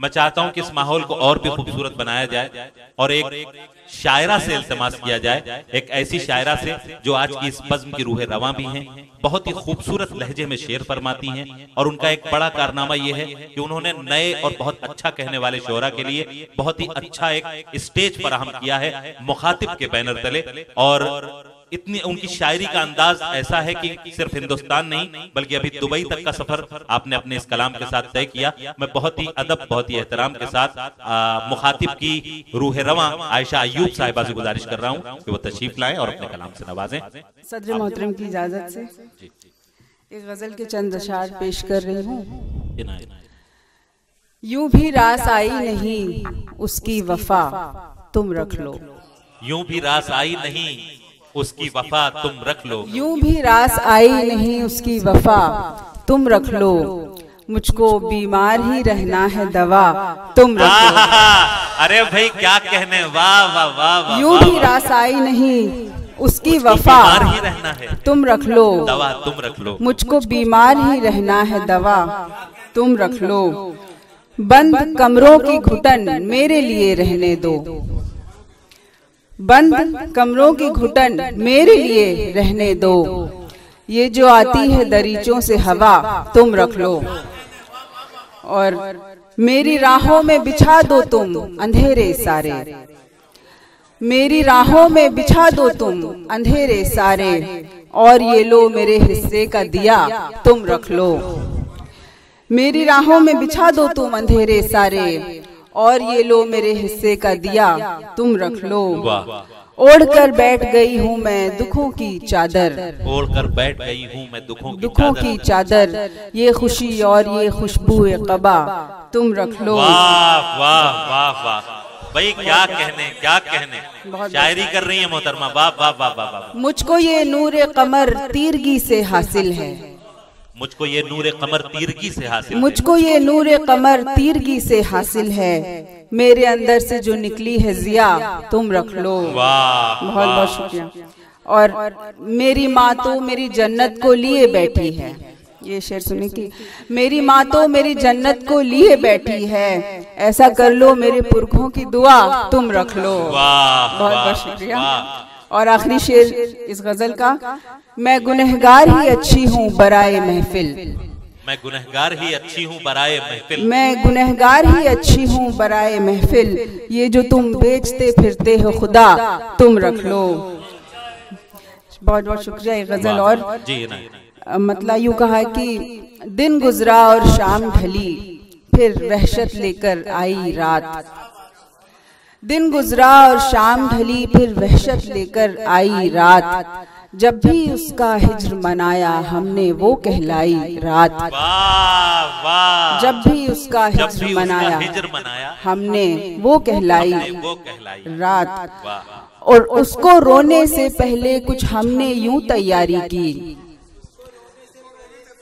मैं चाहता हूं कि इस माहौल को और भी खूबसूरत बनाया जाए और एक शायरा से इल्तिमास किया जाए, एक ऐसी शायरा से जो आज की इस बज़्म की रूह रवां भी हैं, बहुत ही खूबसूरत लहजे में शेर फरमाती हैं। और उनका एक बड़ा कारनामा यह है कि उन्होंने नए और बहुत अच्छा कहने वाले शोरा के लिए बहुत ही अच्छा एक स्टेज फराहम किया है मुखातिब के बैनर तले। और इतनी उनकी शायरी का अंदाज ऐसा है कि सिर्फ हिंदुस्तान नहीं बल्कि अभी दुबई तक का सफर आपने अपने इस कलाम के साथ तय किया। मैं बहुत ही अदब, बहुत ही एहतराम के साथ मुखातिब की रूह रवां आयशा अय्यूब साहिबा से गुजारिश कर रहा हूं कि वो तशरीफ लाएं और अपने कलाम से नवाजें। सदर मोहतरम की इजाजत से एक गजल के चंद अशार पेश कर रही हूँ। यूं भी रास आई नहीं उसकी वफा तुम रख लो, यूं भी रास आई नहीं उसकी वफा तुम रख लो, यूं भी रास आई नहीं उसकी वफा तुम रख लो, मुझको बीमार ही रहना है दवा तुम रख लो। अरे भाई क्या कहने, वाह वाह वाह वाह। यूं भी रास आई नहीं उसकी वफा ही रहना है तुम रख लो, दवा तुम रख लो, मुझको बीमार ही रहना है दवा तुम रख लो। बंद कमरों की घुटन मेरे लिए रहने दो, बंद कमरों की घुटन मेरे लिए रहने दो, ये जो आती है दरीचों से हवा तुम रख लो। और मेरी राहों में बिछा दो तुम अंधेरे सारे, मेरी राहों में बिछा दो तुम अंधेरे सारे, और ये लो मेरे हिस्से का दिया तुम रख लो। मेरी राहों में बिछा दो तुम अंधेरे सारे, और ये लो मेरे हिस्से का दिया तुम रख लो। ओढ़ कर बैठ गई हूँ मैं दुखों की चादर, ओढ़ कर बैठ गई हूँ मैं दुखों की चादर, ये खुशी और ये खुशबू कबा तुम रख लो। वाह वाह वाह वाह भाई, क्या कहने क्या कहने, शायरी कर रही है मोहतरमा, वाह वाह वाह वाह। मुझको ये नूरे कमर तीरगी से हासिल है, मुझको ये नूरे कमर तीरगी से हासिल, मुझको ये नूरे कमर तीरगी से हासिल है, मेरे अंदर से जो निकली है जिया तुम रख लो। वाह बहुत बहुत शुक्रिया। और मेरी माँ तो मेरी जन्नत को लिए बैठी है, ये शेर सुने की, मेरी माँ तो मेरी जन्नत को लिए बैठी है, ऐसा कर लो मेरे पुरखों की दुआ तुम रख लो। वाह बहुत बहुत शुक्रिया। और आखिरी शेर इस गजल का, मैं गुनहगार ही अच्छी हूँ बराए महफिल, मैं गुनहगार ही अच्छी हूँ बराए महफिल, मैं गुनहगार ही अच्छी हूँ बराए महफिल, ये जो तुम बेचते फिरते हो खुदा तुम रख लो। बहुत बहुत शुक्रिया। ये गजल और जी मतलब यूँ कहा कि दिन गुजरा और शाम ढली फिर वहशत लेकर आई रात, दिन गुजरा और शाम ढली फिर वहशत लेकर आई रात, जब भी उसका हिज्र मनाया हमने वो कहलाई रात। वाह वाह, जब भी उसका हिज्र मनाया हमने वो कहलाई रात, और उसको रोने से पहले कुछ हमने यूं तैयारी की।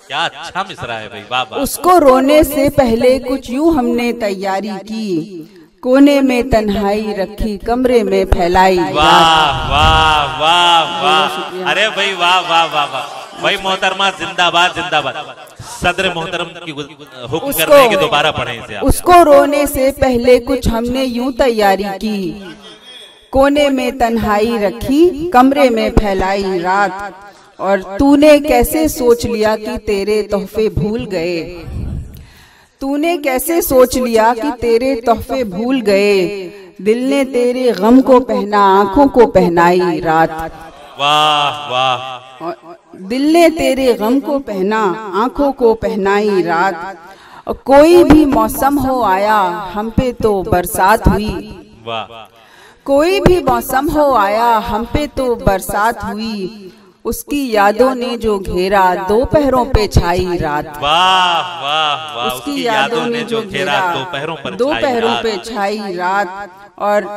क्या अच्छा मिसरा है भाई, वाह वाह। उसको रोने से पहले कुछ यूं हमने तैयारी की, कोने में तन्हाई रखी कमरे में फैलाई। वाह वाह वाह वाह, अरे भाई वाह वाह वाह वाह भाई। मोहतरमा जिंदाबाद जिंदाबाद। सदर मोहतरम की हुक्म कर रहे हैं कि दोबारा पढ़ें इसे आप। उसको रोने से पहले कुछ हमने यूं तैयारी की, कोने में तन्हाई रखी कमरे में फैलाई रात, और तूने कैसे सोच लिया कि तेरे तोहफे भूल गए, तूने कैसे सोच लिया कि तेरे तोहफे भूल गए, दिल ने तेरे गम को पहना आंखों को पहनाई रात। वाह वाह, दिल ने तेरे गम को पहना आंखों को पहनाई रात, और कोई भी मौसम हो आया हम पे तो बरसात हुई। वाह, कोई भी मौसम हो आया हम पे तो बरसात हुई, उसकी यादों ने जो घेरा दोपहरों पे छाई रात। वाह वाह वाह, उसकी यादों ने जो घेरा दोपहरों पे छाई रात, और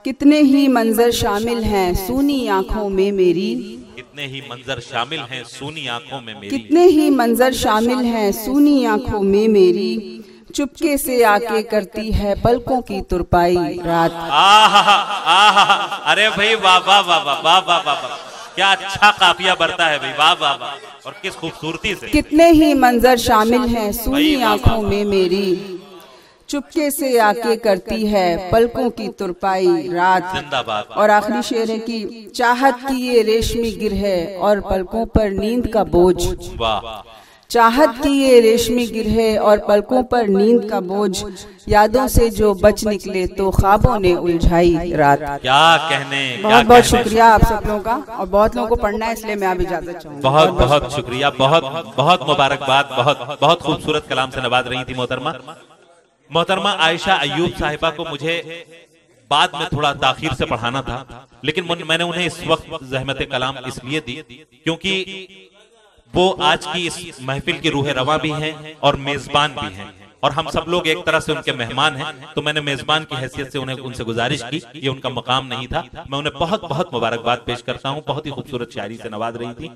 कितने ही मंजर शामिल हैं सूनी आंखों में मेरी, कितने ही मंजर शामिल हैं सूनी आंखों में मेरी, कितने ही मंजर शामिल हैं सूनी आंखों में मेरी, चुपके से आके करती है पलकों की तुरपाई रात। आहा आहा, अरे भाई वाह वाह वाह वाह वाह वाह वाह, क्या अच्छा काफिया बढ़ता है भाई, वाह वाह वाह, और किस खूबसूरती से। कितने ही मंजर शामिल हैं सूनी आंखों में मेरी, चुपके से आके करती है पलकों की तुरपाई रात। जिंदाबाद। और आखिरी शेर है कि चाहत की ये रेशमी गिर है और पलकों पर नींद का बोझ। वाह। चाहत की ये रेशमी गिर है और पलकों पर नींद का बोझ, यादों से जो बच निकले तो ख्वाबों ने उलझाई रात। क्या कहने। बहुत बहुत शुक्रिया आप सब लोगों का, और बहुत लोगों को पढ़ना है इसलिए मैं अब इजाजत चाहूंगी। बहुत बहुत शुक्रिया, बहुत बहुत मुबारकबाद। बहुत बहुत खूबसूरत कलाम से नवाज रही थी मोहतरमा आयशा अय्यूब साहिबा को मुझे बाद में थोड़ा ताखीर से पढ़ाना था, लेकिन मैंने उन्हें इस वक्त ज़हमत कलाम इसलिए दी क्योंकि वो आज की इस महफिल की रूह रवा भी हैं और मेजबान भी हैं, और हम सब लोग एक तरह से उनके मेहमान हैं। तो मैंने मेजबान की हैसियत से उनसे गुजारिश की, ये उनका मकाम नहीं था। मैं उन्हें बहुत बहुत मुबारकबाद पेश करता हूँ, बहुत ही खूबसूरत शायरी से नवाज रही थी।